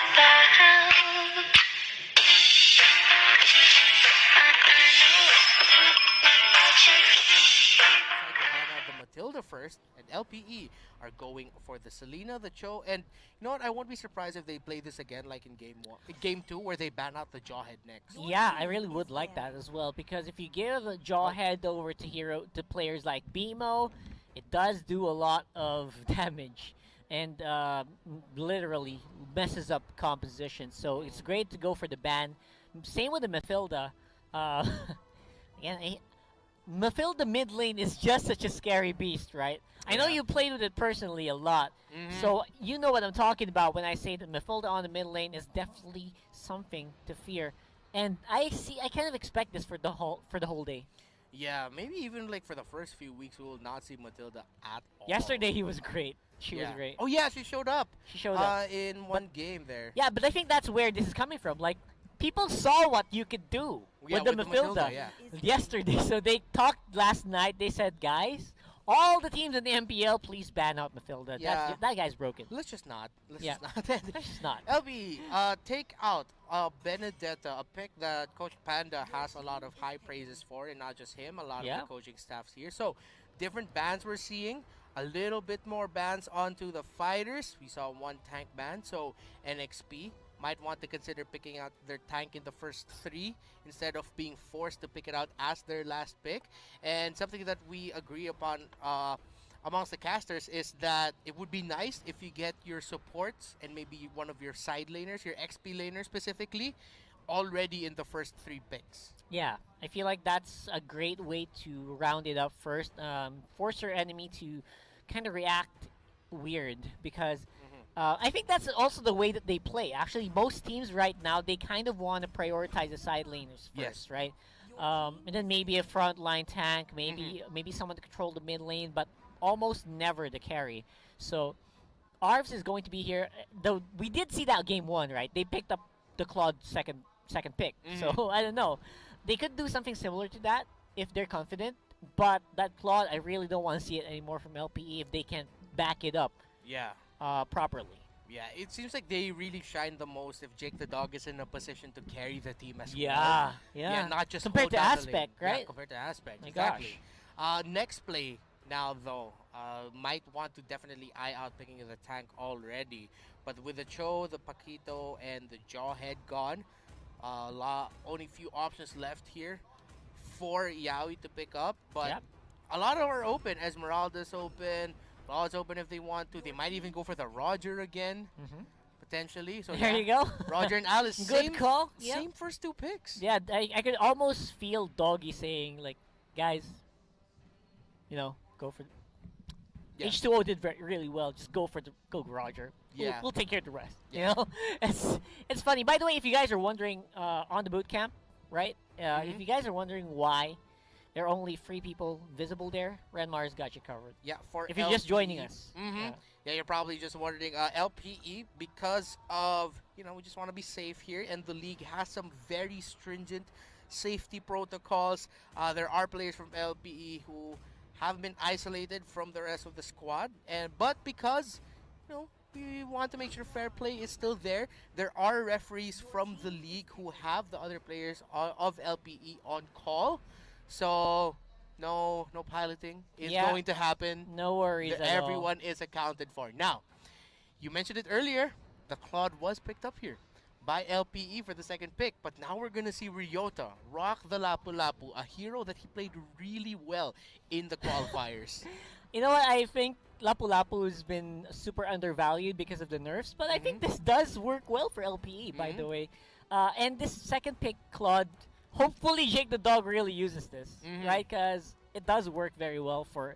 Decide to ban out the Matilda first, and LPE are going for the Selena, the Cho, and you know what? I won't be surprised if they play this again, like in game two, where they ban out the Jawhead next. Yeah, I really would like that as well because if you give a Jawhead over to players like BMO, it does do a lot of damage and literally messes up composition. So it's great to go for the ban. Same with the Mathilda. Uh, again, Mathilda mid lane is just such a scary beast, right? I know Yeah. you played with it personally a lot, so you know what I'm talking about when I say that Mathilda on the mid lane is definitely something to fear. And I kind of expect this for the whole day. Yeah, maybe even like for the first few weeks, we will not see Matilda at all. Yesterday he was great. She was Yeah. great. Oh yeah, she showed up. She showed up. In one game there. Yeah, but I think that's where this is coming from. Like people saw what you could do Yeah, with the with the Mathilda Matilda, yeah. yesterday. So they talked last night. They said, guys, all the teams in the MPL, please ban out Mathilda. Yeah. That guy's broken. Let's just not. Let's Yeah. just not. That's just not. LB, take out Benedetta, a pick that Coach Panda has a lot of high praises for, and not just him, a lot Yeah. of the coaching staffs here. So, different bans we're seeing. A little bit more bans onto the fighters. We saw one tank ban, so NXP might want to consider picking out their tank in the first three instead of being forced to pick it out as their last pick. And something that we agree upon amongst the casters is that it would be nice if you get your supports and maybe one of your side laners, your XP laner specifically, already in the first three picks. Yeah, I feel like that's a great way to round it up first. Force your enemy to kind of react weird because I think that's also the way that they play. Actually, most teams right now, they kind of want to prioritize the side laners first, Yes. right? And then maybe a front line tank, maybe someone to control the mid lane, but almost never the carry. So Arvs is going to be here. Though we did see that game one, right? They picked up the Claude second pick. So I don't know. They could do something similar to that if they're confident. But that Claude, I really don't want to see it anymore from LPE if they can't back it up Yeah. properly. Yeah, it seems like they really shine the most if Jake the Dog is in a position to carry the team as well. Yeah. Not just Compared hold to down the lane. Aspect, Yeah, right? compared to Aspect, My exactly. Next play now though, might want to definitely eye out picking the tank already. But with the Cho, the Paquito, and the Jawhead gone, only few options left here for Yaoi to pick up. But Yep. a lot of them are open. Esmeralda's open. Law's open if they want to. They might even go for the Roger again, potentially. So There yeah, you go. Roger and Alice, Good same, call. Yep. same first two picks. Yeah, I could almost feel Doggy saying like, guys, go for. Yeah. H2O did really well. Just go Roger. Yeah. We'll take care of the rest. Yeah. You know, it's funny. By the way, if you guys are wondering on the boot camp, right? If you guys are wondering why there are only 3 people visible there, Renmar's got you covered. Yeah, for If you're just joining LPE. us. Yeah, you're probably just wondering LPE because of we just want to be safe here, and the league has some very stringent safety protocols. There are players from LPE who have been isolated from the rest of the squad, but because we want to make sure fair play is still there, there are referees from the league who have the other players of LPE on call. So no piloting is Yeah. going to happen. No worries at all. Everyone is accounted for. Now, you mentioned it earlier, the Claude was picked up here by LPE for the second pick, but now we're going to see Ryota rock the Lapu Lapu, a hero that he played really well in the qualifiers. You know what? I think Lapu Lapu has been super undervalued because of the nerfs, but I think this does work well for LPE, by the way. And this second pick, Claude, hopefully Jake the Dog really uses this, right? Because it does work very well for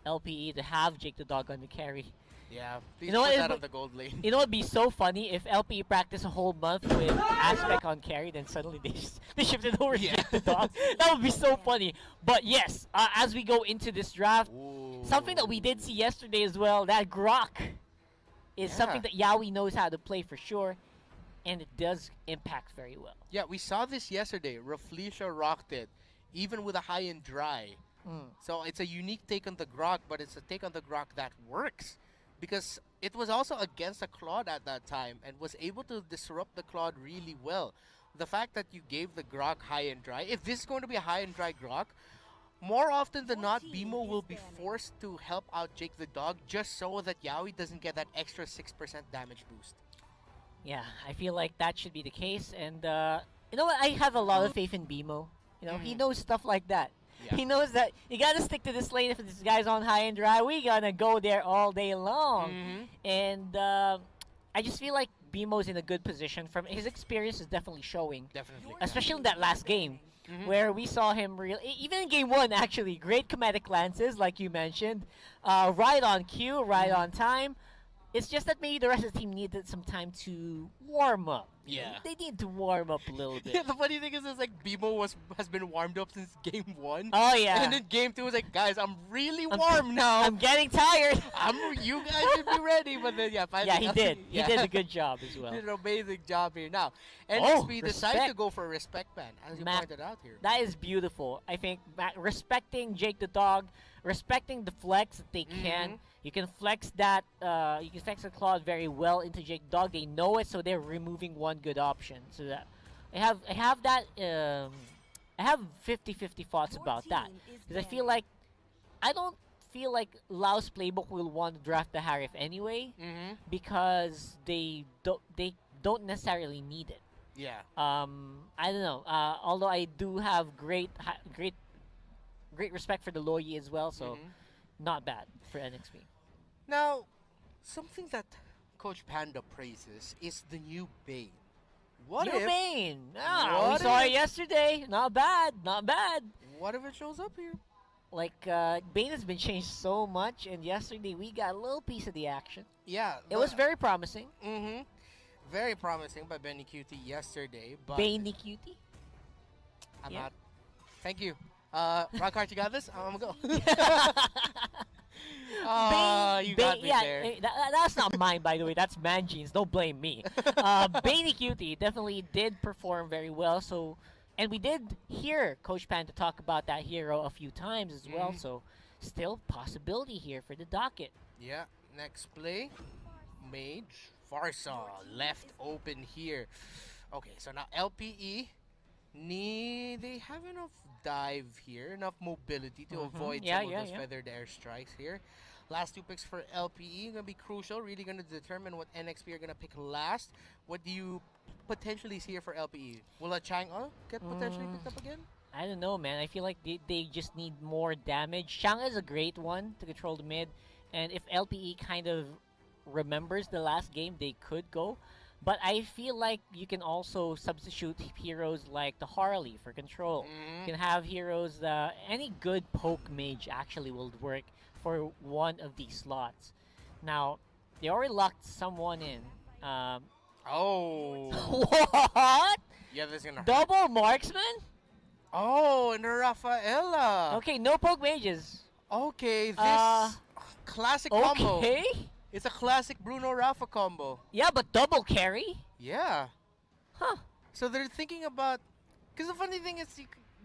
LPE to have Jake the Dog on the carry. Yeah, please You know put what, that it- on the gold lane. You know what would be so funny if LPE practiced a whole month with Aspect on carry, then suddenly they shifted over to Yeah. Jake the Dog. That would be so funny. But yes, as we go into this draft, something that we did see yesterday as well, that Grok is Yeah. something that Yaoi knows how to play for sure, and it does impact very well. Yeah, we saw this yesterday. Rafflesia rocked it, even with a high and dry. So it's a unique take on the Grok, but it's a take on the Grok that works. Because it was also against a Claude at that time and was able to disrupt the Claude really well. The fact that you gave the Grok high and dry, if this is going to be a high and dry Grok, more often than not, BMO will be forced to help out Jake the Dog just so that Yaoi doesn't get that extra 6% damage boost. Yeah, I feel like that should be the case. And you know what? I have a lot of faith in BMO. You know, he knows stuff like that. Yeah. He knows that you gotta stick to this lane if this guy's on high and dry. We gonna go there all day long. And I just feel like BMO's in a good position. From his experience is definitely showing. Definitely. Especially in that last game, where we saw him even in game one actually, great comedic lances like you mentioned, right on cue, right on time. It's just that maybe the rest of the team needed some time to warm up. Yeah. They need to warm up a little bit. Yeah, the funny thing is like BMO has been warmed up since game 1. Oh yeah. And then game 2 was like, guys, I'm really warm now. I'm getting tired. You guys should be ready. But then finally. Yeah, he did. He did a good job as well. Did an amazing job here. Now, NXP decided respect. to go for a respect ban, as you pointed out here. That is beautiful. I think respecting Jake the Dog, respecting the flex that they can. You can flex that. You can flex the Claude very well into Jake the Dog. They know it, so they're removing one good option. So that I have that. I have 50-50 thoughts about that because I don't feel like Laos playbook will want to draft the Harif anyway because they don't necessarily need it. Yeah. I don't know. Although I do have great respect for the Loyi as well, so not bad for NXP. Now, something that Coach Panda praises is the new Bane. What if Bane? We saw it yesterday. Not bad. Not bad. What if it shows up here? Like, Bane has been changed so much, and yesterday we got a little piece of the action. Yeah. It was very promising. Very promising by Benny Cutie yesterday. But Benny Cutie? I'm not. Thank you. Rockhart, you got this? I'm going to go. You got me there. That's not mine, by the way. That's Manjean's. Don't blame me. Benny Cutie definitely did perform very well. So, and we did hear Coach Panda talk about that hero a few times as well. So, still possibility here for the docket. Yeah. Next play. Mage. Farsa left open here. Okay, so now LPE. They have enough dive here, enough mobility to avoid some of those feathered airstrikes here. Last 2 picks for LPE gonna be crucial, really gonna determine what NXP are gonna pick last. What do you potentially see here for LPE? Will a Chang'e get potentially picked up again? I don't know, man. I feel like they just need more damage. Chang'e is a great one to control the mid, and if LPE kind of remembers the last game, they could go. But I feel like you can also substitute heroes like the Harley for control. You can have heroes, any good poke mage actually will work for one of these slots. Now, they already locked someone in. What? Yeah, this is gonna hurt. Double marksman? Oh, and the Rafaela. Okay, no poke mages. Okay, this classic combo. Okay. It's a classic Bruno Rafa combo. Yeah, but double carry? Yeah. Huh. So they're thinking about... Because the funny thing is,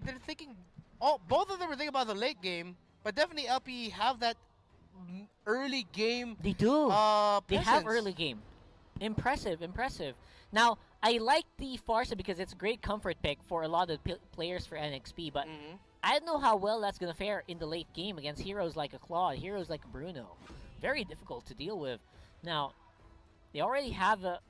they're thinking... both of them are thinking about the late game, but definitely LPE have that early game... They do. They have presence. early game. Impressive, impressive. Now, I like the Farsa because it's a great comfort pick for a lot of players for NXP, but I don't know how well that's going to fare in the late game against heroes like a Claude, heroes like Bruno. Very difficult to deal with. Now, they already have a...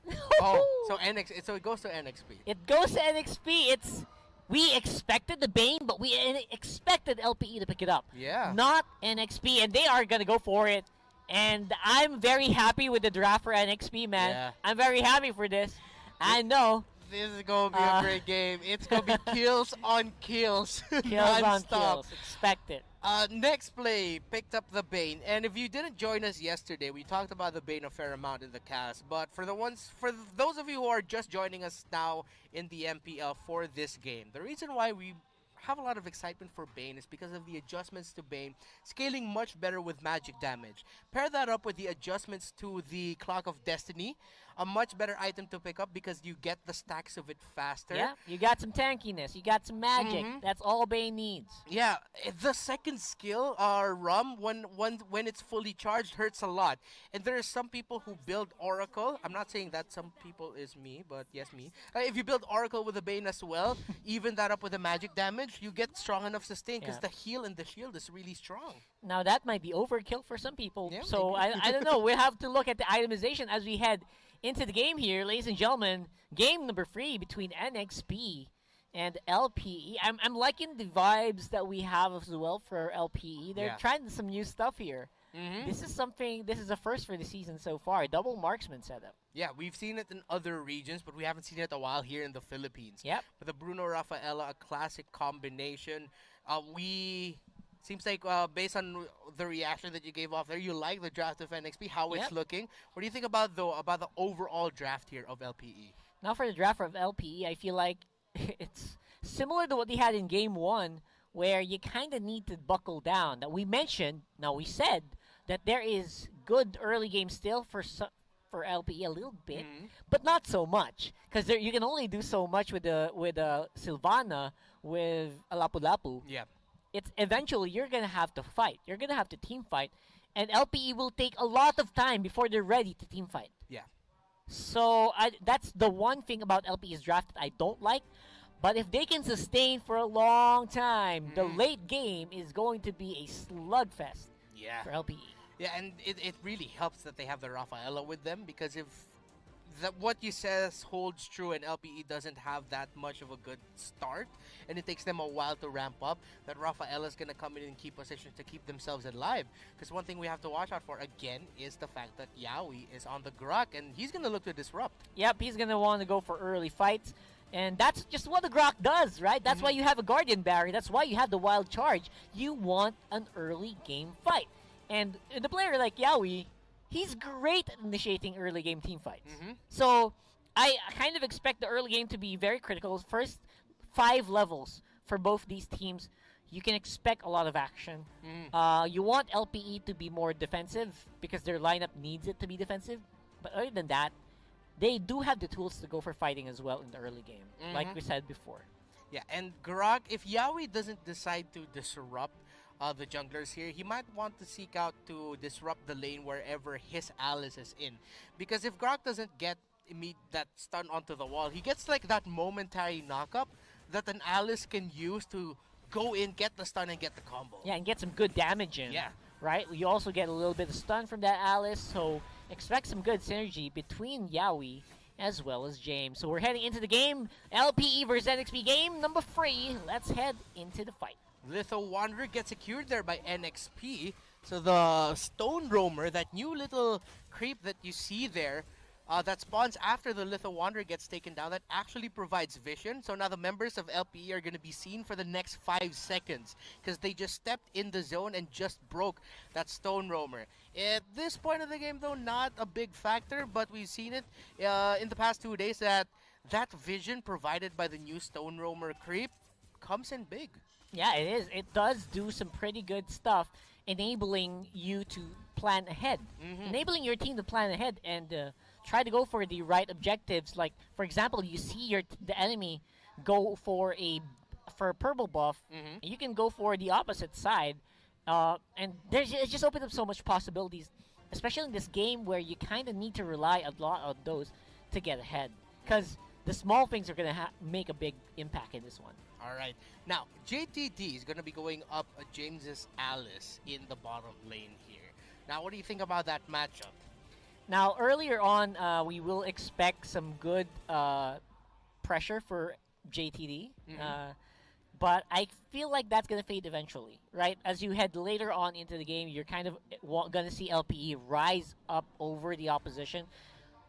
so it goes to NXP. It goes to NXP. We expected the Bane, but we expected LPE to pick it up. Yeah. Not NXP, and they are going to go for it. And I'm very happy with the draft for NXP, man. Yeah. I'm very happy for this. I know. This is going to be a great game. It's going to be kills on kills. Kills on kills. Expect it. Next play picked up the Bane, and if you didn't join us yesterday, we talked about the Bane a fair amount in the cast. But for those of you who are just joining us now in the MPL for this game, the reason why we have a lot of excitement for Bane is because of the adjustments to Bane scaling much better with magic damage. Pair that up with the adjustments to the Clock of Destiny. a much better item to pick up because you get the stacks of it faster. Yeah, you got some tankiness, you got some magic. That's all Bane needs. Yeah, the second skill, Rum, when it's fully charged, hurts a lot. And there are some people who build Oracle. I'm not saying that some people is me, but yes, me. If you build Oracle with a Bane as well, even that up with the magic damage, you get strong enough sustain because Yeah. the heal and the shield is really strong. Now that might be overkill for some people. Yeah, So maybe. I don't know. We have to look at the itemization as we head into the game here, ladies and gentlemen. Game number 3 between NXP and LPE. I'm liking the vibes that we have as well for LPE. They're Yeah. trying some new stuff here. This is something. This is a first for the season so far. Double marksman setup. Yeah, we've seen it in other regions, but we haven't seen it a while here in the Philippines. Yep. With the Bruno Rafaela, a classic combination. We seems like based on the reaction that you gave off there, you like the draft of NXP, how it's Yep. looking. What do you think about the overall draft here of LPE? Now for the draft of LPE, I feel like it's similar to what they had in Game 1, where you kind of need to buckle down. That we mentioned, now we said that there is good early game still for LPE a little bit, but not so much, because you can only do so much with the Sylvana, with a Lapu-Lapu. Yeah. It's eventually you're gonna have to fight. You're gonna have to team fight, and LPE will take a lot of time before they're ready to team fight. Yeah. So that's the one thing about LPE's draft that I don't like. But if they can sustain for a long time, the late game is going to be a slugfest Yeah. for LPE. Yeah, and it really helps that they have the Rafaela with them because if what you says holds true and LPE doesn't have that much of a good start and it takes them a while to ramp up, that Rafaela is going to come in and keep position to keep themselves alive. Because one thing we have to watch out for again is the fact that Yaoi is on the Grok and he's going to look to disrupt. Yep, he's going to want to go for early fights. And that's just what the Grok does, right? That's why you have a Guardian Barrier. That's why you have the Wild Charge. You want an early game fight. And the player like Yaoi, he's great at initiating early game team fights. So I kind of expect the early game to be very critical. First 5 levels for both these teams, you can expect a lot of action. You want LPE to be more defensive because their lineup needs it to be defensive. But other than that, they do have the tools to go for fighting as well in the early game, like we said before. Yeah, and Grok, if Yaoi doesn't decide to disrupt the junglers here, he might want to seek out to disrupt the lane wherever his Alice is in. Because if Grok doesn't get that stun onto the wall, he gets like that momentary knock-up that an Alice can use to go in, get the stun, and get the combo. Yeah, and get some good damage in. Yeah. Right? You also get a little bit of stun from that Alice, so expect some good synergy between Yaoi as well as James. So we're heading into the game. LPE versus NXP game number 3. Let's head into the fight. Litho Wanderer gets secured there by NXP. So the Stone Roamer, that new little creep that you see there, that spawns after the Litho Wanderer gets taken down, that actually provides vision. So now the members of LPE are going to be seen for the next 5 seconds because they just stepped in the zone and just broke that Stone Roamer. At this point of the game, though, not a big factor, but we've seen it in the past 2 days that vision provided by the new Stone Roamer creep comes in big. Yeah, it is. It does do some pretty good stuff, enabling you to plan ahead. Enabling your team to plan ahead and try to go for the right objectives. Like, for example, you see the enemy go for a purple buff, and you can go for the opposite side. And it just opens up so much possibilities, especially in this game where you kind of need to rely a lot on those to get ahead. Because the small things are going to make a big impact in this one. All right. Now, JTD is going to be going up James's Alice in the bottom lane here. Now, what do you think about that matchup? Now, earlier on, we will expect some good pressure for JTD. But I feel like that's going to fade eventually, right? As you head later on into the game, you're kind of going to see LPE rise up over the opposition.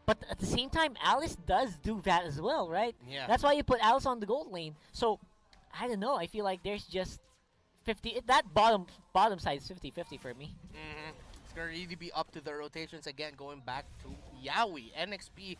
But at the same time, Alice does do that as well, right? Yeah. That's why you put Alice on the gold lane. So, I don't know. I feel like there's just 50... That bottom side is 50-50 for me. It's going to really be up to the rotations again, going back to Yaoi. NXP,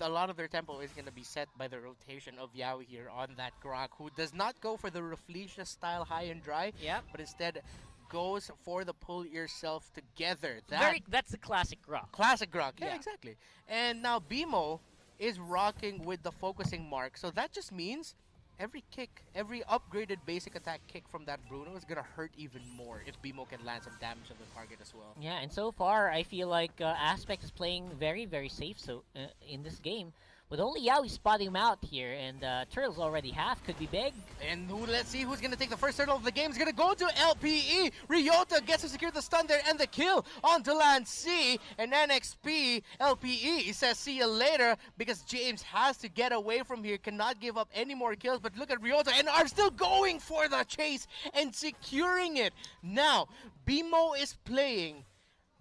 a lot of their tempo is going to be set by the rotation of Yaoi here on that Grok, who does not go for the Rafflesia style high and dry, Yep. but instead goes for the pull yourself together. That's the classic rock. Classic rock. Yeah, Yeah. exactly. And now BMO is rocking with the focusing mark. So that just means every kick, every upgraded basic attack kick from that Bruno is going to hurt even more if BMO can land some damage on the target as well. Yeah, and so far I feel like Aspect is playing very, very safe. So in this game, with only Yaoi spotting him out here, and Turtles already half could be big. And let's see who's going to take the first turtle of the game. Is going to go to LPE. Ryota gets to secure the stun there and the kill onto Land C. And NXP, LPE says see you later because James has to get away from here. Cannot give up any more kills. But look at Ryota and are still going for the chase and securing it. Now, BMO is playing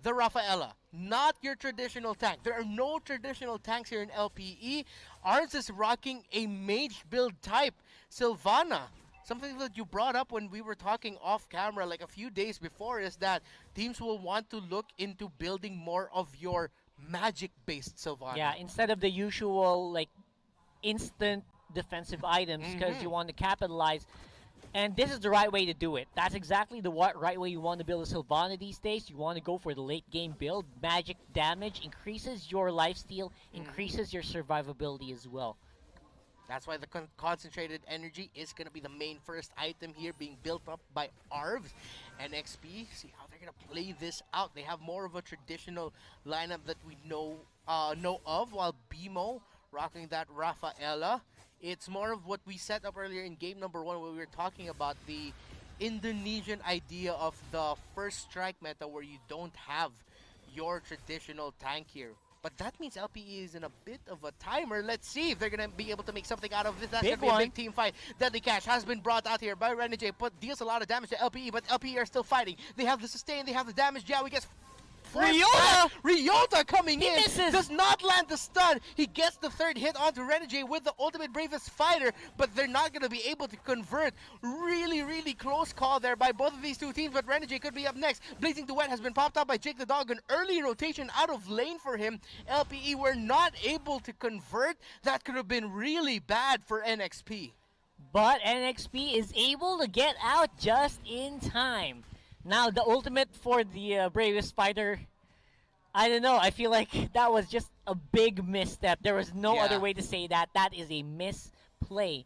the Rafaela, not your traditional tank. There are no traditional tanks here in LPE. Ours is rocking a mage build type, Sylvana. Something that you brought up when we were talking off camera like a few days before is that teams will want to look into building more of your magic-based Sylvana. Yeah, instead of the usual like instant defensive items, because you want to capitalize. And this is the right way to do it. That's exactly the right way you want to build a Sylvana these days. You want to go for the late game build. Magic damage increases your lifesteal, increases your survivability as well. That's why the concentrated energy is going to be the main first item here being built up by Arvs and XP. See how they're going to play this out. They have more of a traditional lineup that we know of, while BMO rocking that Rafaela. It's more of what we set up earlier in game number 1 where we were talking about the Indonesian idea of the first strike meta where you don't have your traditional tank here. But that means LPE is in a bit of a timer. Let's see if they're going to be able to make something out of this. That's going to be a big team fight. Deadly Cash has been brought out here by Renegade, but deals a lot of damage to LPE, but LPE are still fighting. They have the sustain, they have the damage. Yaoi gets Ryota coming in, misses. does not land the stun. He gets the third hit onto Renegade with the ultimate bravest fighter, but they're not going to be able to convert. Really, really close call there by both of these two teams, but Renegade could be up next. Blazing Duet has been popped up by Jake the Dog. An early rotation out of lane for him. LPE were not able to convert. That could have been really bad for NXP. But NXP is able to get out just in time. Now, the ultimate for the bravest fighter, I don't know. I feel like that was just a big misstep. There was no other way to say that. That is a misplay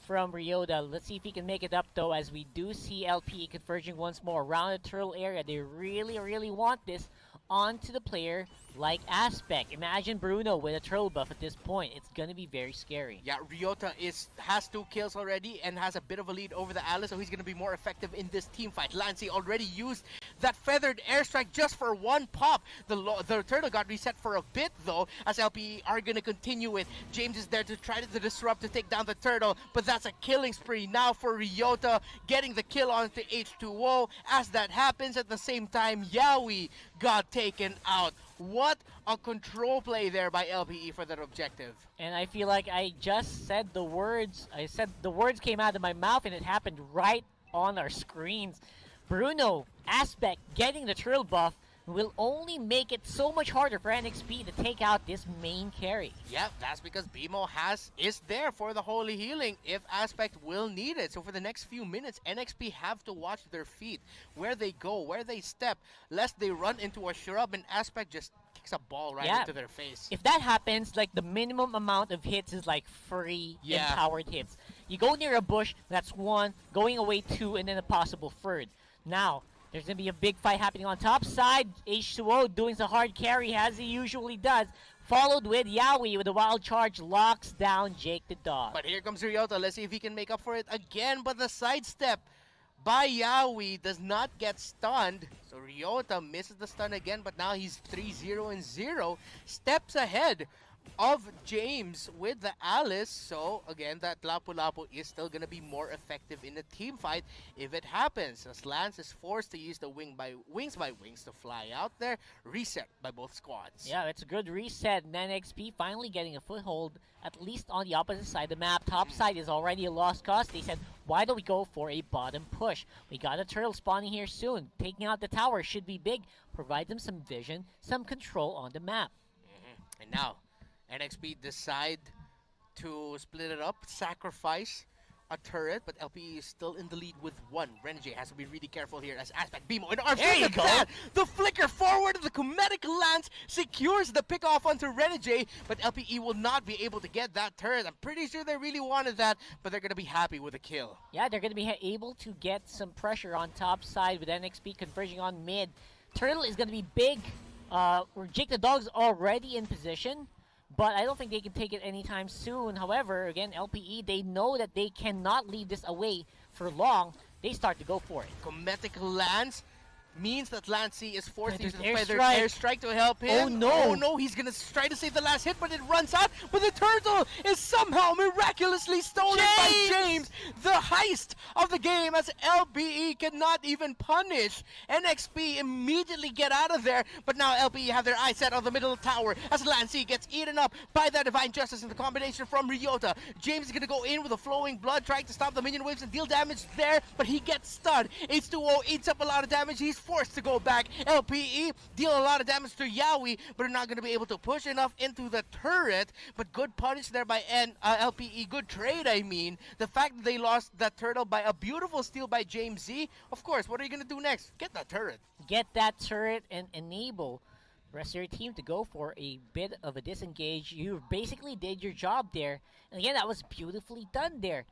from Ryota. Let's see if he can make it up, though, as we do see LPE converging once more around the turtle area. They really, really want this onto the player like Aspect. Imagine Bruno with a turtle buff at this point. It's going to be very scary. Yeah, Ryota has 2 kills already and has a bit of a lead over the Alice, so he's going to be more effective in this team fight. Lancey already used that feathered airstrike just for 1 pop. The turtle got reset for a bit, though, as LPE are going to continue it. James is there to try to disrupt, to take down the turtle, but that's a killing spree now for Ryota, getting the kill onto H2O. As that happens, at the same time, Yaoi got taken out. What a control play there by LPE for that objective. And I feel like I just said the words. I said the words came out of my mouth and it happened right on our screens. Bruno, Aspect getting the turtle buff will only make it so much harder for NXP to take out this main carry. Yeah, that's because BMO is there for the holy healing if Aspect will need it. So for the next few minutes, NXP have to watch their feet, where they go, where they step, lest they run into a shrub and Aspect just kicks a ball right into their face. If that happens, like the minimum amount of hits is like free empowered hits. You go near a bush, that's 1, going away 2, and then a possible 3rd. Now, there's going to be a big fight happening on top side. H2O doing some hard carry as he usually does. Followed with Yaoi with a wild charge, locks down Jake the Dog. But here comes Ryota. Let's see if he can make up for it again. But the sidestep by Yaoi does not get stunned. So Ryota misses the stun again, but now he's 3-0-0. Steps ahead of James with the Alice. So again, that Lapu-Lapu is still going to be more effective in the team fight if it happens, as Lance is forced to use the wings by wings to fly out there. Reset by both squads. Yeah, it's a good reset. And NXP finally getting a foothold, at least on the opposite side of the map. Top side is already a lost cause. They said, why don't we go for a bottom push? We got a turtle spawning here soon. Taking out the tower should be big. Provide them some vision, some control on the map. And now NXP decide to split it up, sacrifice a turret, but LPE is still in the lead with one. Renegade has to be really careful here as Aspect Bimo and Arms. There you go. The flicker forward of the Comedic Lance secures the pick off onto Renegade, but LPE will not be able to get that turret. I'm pretty sure they really wanted that, but they're going to be happy with a kill. Yeah, they're going to be able to get some pressure on top side with NXP converging on mid. Turtle is going to be big. Jake the Dog's already in position, but I don't think they can take it anytime soon. However, again, LPE, they know that they cannot leave this away for long. They start to go for it. Cometic Lance means that Lancey is forced to use the Airstrike. feathered airstrike to help him. Oh no! Oh no, he's gonna try to save the last hit, but it runs out. But the turtle is somehow miraculously stolen by James. The heist of the game as LPE cannot even punish. NXP immediately get out of there, but now LPE have their eyes set on the middle tower as Lancey gets eaten up by that Divine Justice in the combination from Ryota. James is gonna go in with a flowing blood, trying to stop the minion waves and deal damage there, but he gets stunned. H2O eats up a lot of damage. He's forced to go back. LPE deal a lot of damage to Yaoi, but are not going to be able to push enough into the turret. But good punish there by LPE. Good trade, I mean. The fact that they lost that turtle by a beautiful steal by James Z. Of course, what are you going to do next? Get that turret. Get that turret and enable the rest of your team to go for a bit of a disengage. You basically did your job there. And again, that was beautifully done there.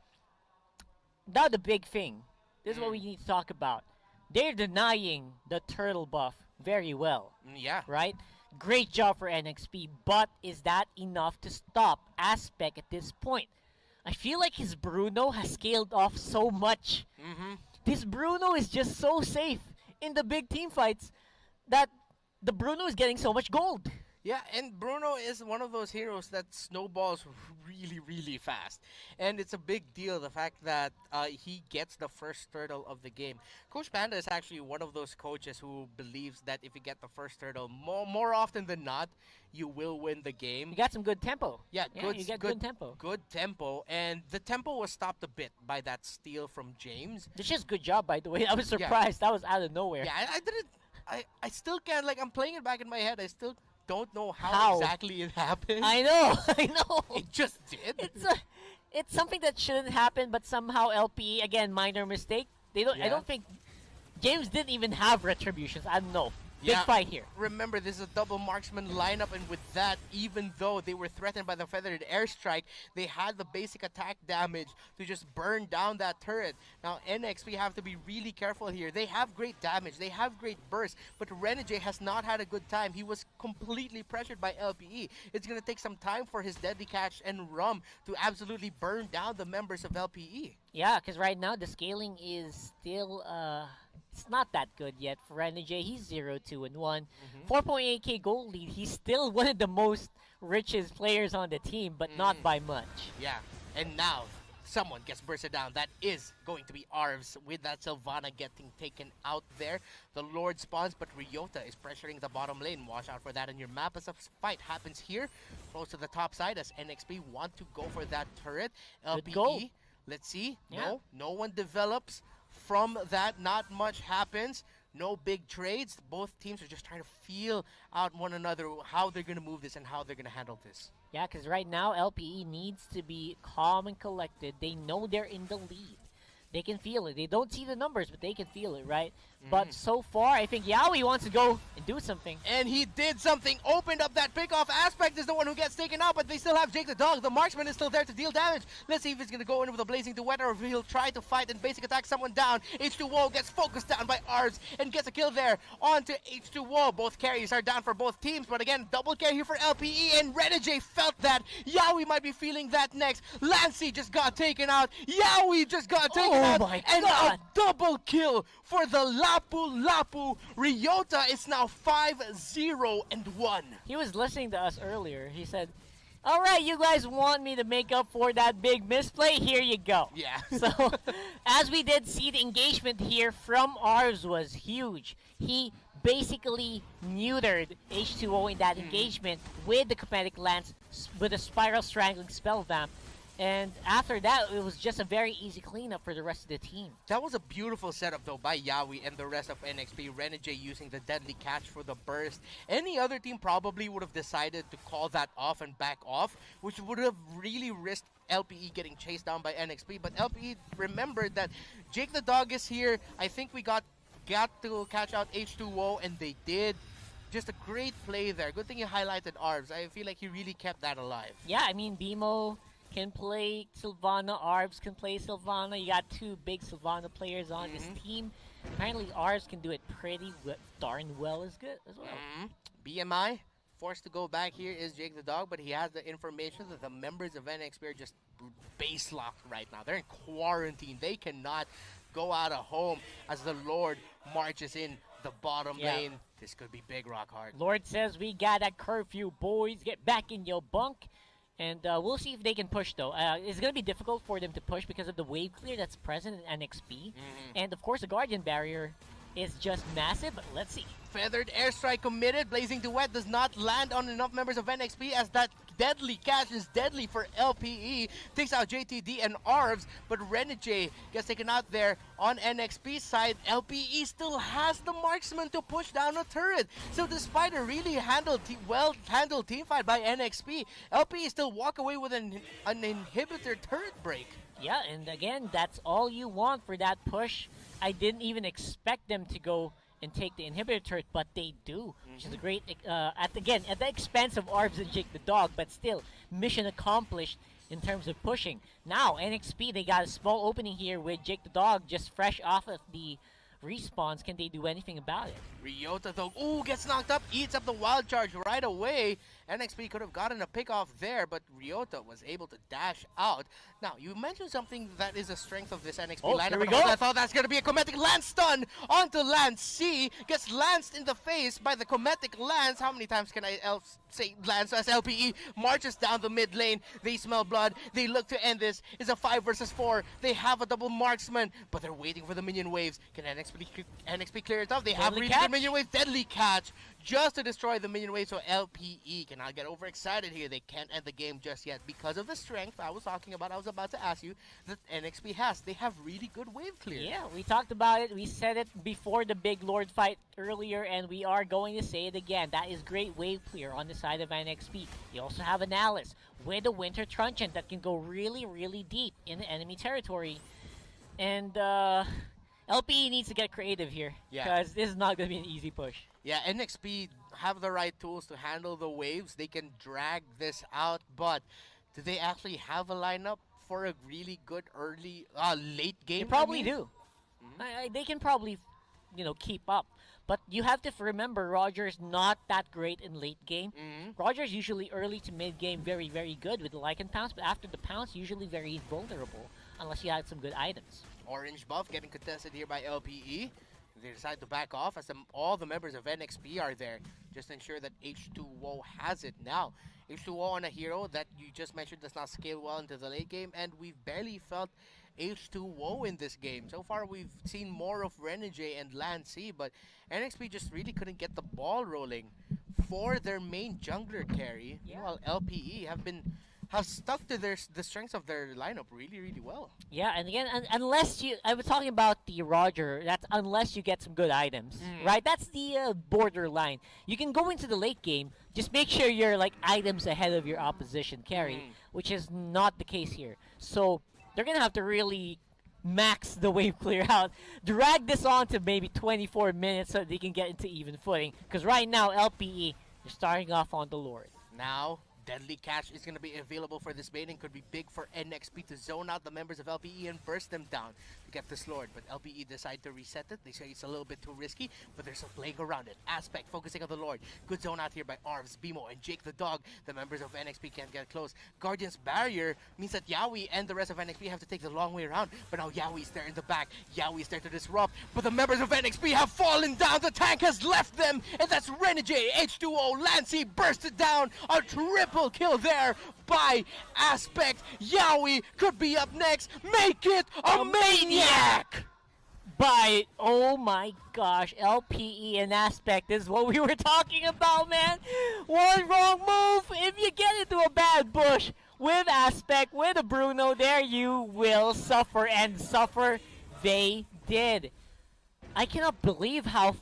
Now the big thing. This is what we need to talk about. They're denying the turtle buff very well. Yeah. Right? Great job for NXP, but is that enough to stop Aspect at this point? I feel like his Bruno has scaled off so much. This Bruno is just so safe in the big team fights that the Bruno is getting so much gold. Yeah, and Bruno is one of those heroes that snowballs really, really fast. And it's a big deal, the fact that he gets the first turtle of the game. Coach Panda is actually one of those coaches who believes that if you get the first turtle, more often than not, you will win the game. You got some good tempo. Yeah, you get good tempo. Good tempo, and the tempo was stopped a bit by that steal from James. It's just good job, by the way. I was surprised. That was out of nowhere. Yeah, I didn't... I still can't... Like, I'm playing it back in my head. I still... don't know how exactly it happened. I know. It just did. It's something that shouldn't happen, but somehow LPE, again, minor mistake. They don't. Yeah. I don't think James didn't even have retributions. I don't know. Big fight here. Remember, this is a double marksman lineup, and with that, even though they were threatened by the feathered airstrike, they had the basic attack damage to just burn down that turret. Now, NX, we have to be really careful here. They have great damage, they have great burst, but Renegade has not had a good time. He was completely pressured by LPE. It's going to take some time for his Deadly Catch and Rum to absolutely burn down the members of LPE. Yeah, because right now the scaling is still it's not that good yet for Renegade. He's 0-2-1. 4.8k gold lead. He's still one of the most richest players on the team, but not by much. Yeah, and now someone gets bursted down. That is going to be Arvs with that Sylvana getting taken out there. The Lord spawns, but Ryota is pressuring the bottom lane. Watch out for that on your map as a fight happens here. Close to the top side as NXP want to go for that turret. LPE, let's see. Yeah. No one develops. From that, not much happens. No big trades. Both teams are just trying to feel out one another how they're going to move this and how they're going to handle this. Yeah, because right now LPE needs to be calm and collected. They know they're in the lead. They can feel it. They don't see the numbers, but they can feel it, right? But so far, I think Yaoi wants to go and do something. And he did something. Opened up that pickoff. Aspect is the one who gets taken out, but they still have Jake the Dog. The marksman is still there to deal damage. Let's see if he's going to go in with a Blazing Duet or if he'll try to fight and basic attack someone down. H2O gets focused down by Arvs and gets a kill there. On to H2O. Both carries are down for both teams, but again, double carry here for LPE, and Renegade felt that. Yaoi might be feeling that next. Lancey just got taken out. Yaoi just got taken out. My and God. a double kill for the Lapu Lapu. Ryota is now 5-0-1. He was listening to us earlier. He said, all right, you guys want me to make up for that big misplay? Here you go. Yeah. So, as we did see, the engagement here from Arvs was huge. He basically neutered H2O in that engagement with the Comedic Lance, with a Spiral Strangling Spell Vamp. And after that, it was just a very easy cleanup for the rest of the team. That was a beautiful setup though by Yawi and the rest of NXP. Renegade using the deadly catch for the burst. Any other team probably would have decided to call that off and back off, which would have really risked LPE getting chased down by NXP. But LPE remembered that Jake the Dog is here. I think we got to catch out H2O, and they did. Just a great play there. Good thing you highlighted Arbs. I feel like he really kept that alive. Yeah, I mean, BMO can play Sylvana, Arbs can play Sylvana. You got two big Sylvana players on this team. Apparently, Arbs can do it pretty darn well as well. BMI, forced to go back here is Jake the Dog, but he has the information that the members of NXP are just base locked right now. They're in quarantine. They cannot go out of home as the Lord marches in the bottom lane. This could be big rock hard. Lord says we got a curfew, boys. Get back in your bunk. And we'll see if they can push, though. It's going to be difficult for them to push because of the wave clear that's present in NXP. And, of course, the Guardian barrier is just massive, but let's see. Feathered airstrike committed. Blazing Duet does not land on enough members of NXP as that deadly catch is deadly for LPE. Takes out JTD and Arbs, but Renegade gets taken out there on NXP side. LPE still has the marksman to push down a turret. So despite a really well-handled team fight by NXP, LPE still walk away with an inhibitor turret break. Yeah, and again, that's all you want for that push. I didn't even expect them to go and take the inhibitor turret, but they do, which is a great, at the expense of Arbs and Jake the Dog, but still, mission accomplished in terms of pushing. Now, NXP, they got a small opening here with Jake the Dog just fresh off of the respawns. Can they do anything about it? Ryota though, gets knocked up, eats up the wild charge right away. NXP could have gotten a pick off there, but Ryota was able to dash out. Now, you mentioned something that is a strength of this NXP lineup. Here we go. I thought that's going to be a Cometic Lance stun onto Lance C. Gets lanced in the face by the Cometic Lance. How many times can I say Lance as LPE marches down the mid lane? They smell blood. They look to end this. It's a 5 versus 4. They have a double marksman, but they're waiting for the minion waves. Can NXP clear it off? They have really good minion wave. Deadly catch just to destroy the minion wave, so LPE cannot get overexcited here. They can't end the game just yet because of the strength I was talking about. I was about to ask you that NXP has. They have really good wave clear. Yeah, we talked about it. We said it before the big Lord fight earlier, and we are going to say it again. That is great wave clear on the side of NXP. You also have an Alice with a Winter Truncheon that can go really, really deep in the enemy territory. And LPE needs to get creative here because this is not going to be an easy push. Yeah, NXP have the right tools to handle the waves. They can drag this out, but do they actually have a lineup for a really good early, late game? They probably do. They can probably, keep up. But you have to remember, Roger's not that great in late game. Roger's usually early to mid game very, very good with the Lycan Pounce, but after the Pounce, usually very vulnerable unless you had some good items. Orange buff getting contested here by LPE. They decide to back off as all the members of NXP are there just to ensure that H2O has it. Now, H2O on a hero that you just mentioned does not scale well into the late game, and we've barely felt H2O in this game. So far, we've seen more of Renegade and Lancy, but NXP just really couldn't get the ball rolling for their main jungler carry. While LPE have stuck to the strengths of their lineup really, really well. Yeah, and again, unless I was talking about the Roger, that's unless you get some good items, right? That's the borderline. You can go into the late game, just make sure you're items ahead of your opposition carry, which is not the case here. So they're going to have to really max the wave clear out, drag this on to maybe 24 minutes so they can get into even footing. Because right now, LPE, they're starting off on the Lord. Now, deadly catch is going to be available for this baiting. Could be big for NXP to zone out the members of LPE and burst them down to get this Lord. But LPE decide to reset it. They say it's a little bit too risky, but there's a playing around it. Aspect focusing on the Lord. Good zone out here by Arbs, BMO, and Jake the Dog. The members of NXP can't get close. Guardian's barrier means that Yawi and the rest of NXP have to take the long way around. But now Yawi's there in the back. Yawi's there to disrupt. But the members of NXP have fallen down. The tank has left them. And that's Renegade, H2O, Lancy bursted down. A triple kill there by Aspect. Yawi could be up next. Make it a maniac! Oh my gosh, LPE and Aspect, this is what we were talking about, man. One wrong move, if you get into a bad bush, with Aspect, with a Bruno there, you will suffer, and suffer they did. I cannot believe how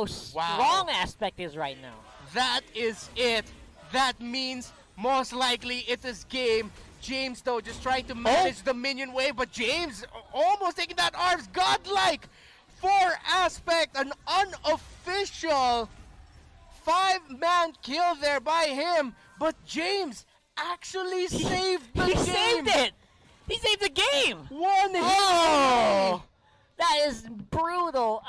strong Aspect is right now. That is it. That means most likely it is game. James, though, just trying to manage the minion wave, but James almost taking that arms. Godlike for Aspect, an unofficial 5-man kill there by him, but James actually saved the game. He saved it! He saved the game! One hit! Oh! That is brutal.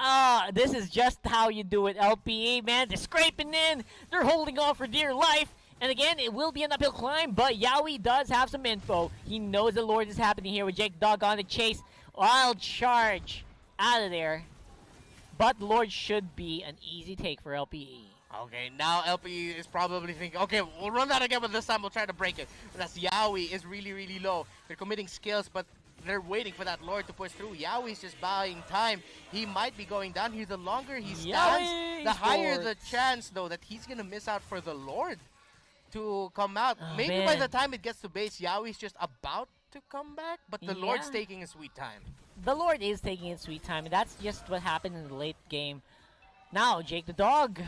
This is just how you do it, LPE, man. They're scraping in. They're holding on for dear life. And again, it will be an uphill climb, but Yowie does have some info. He knows the Lord is happening here with Jake Dog on the chase. Wild charge out of there. But Lord should be an easy take for LPE. Okay, now LPE is probably thinking, okay, we'll run that again, but this time we'll try to break it. But that's Yowie is really, really low. They're committing skills, but they're waiting for that Lord to push through. Yowie's just buying time. He might be going down here. The longer he stands, the higher the chance, though, that he's going to miss out for the Lord to come out. Maybe by the time it gets to base, Yowie's just about to come back, but the Lord's taking his sweet time. The Lord is taking his sweet time, and that's just what happened in the late game. Now, Jake the Dog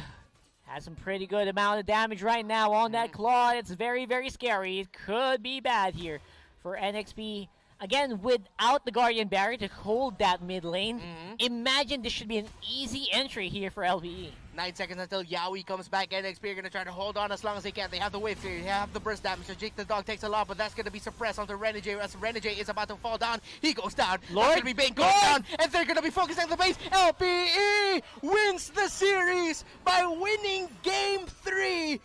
has some pretty good amount of damage right now on that claw. It's very, very scary. It could be bad here for NXP. Again, without the Guardian Barrier to hold that mid lane, imagine this should be an easy entry here for LPE. 9 seconds until Yowie comes back. NXP are going to try to hold on as long as they can. They have the wave theory, they have the burst damage, so Jake the Dog takes a lot, but that's going to be suppressed onto Renegade as Renegade is about to fall down. He goes down. Lord, that's going to be Bane going down, and they're going to be focusing on the base. LPE wins the series by winning Game 3.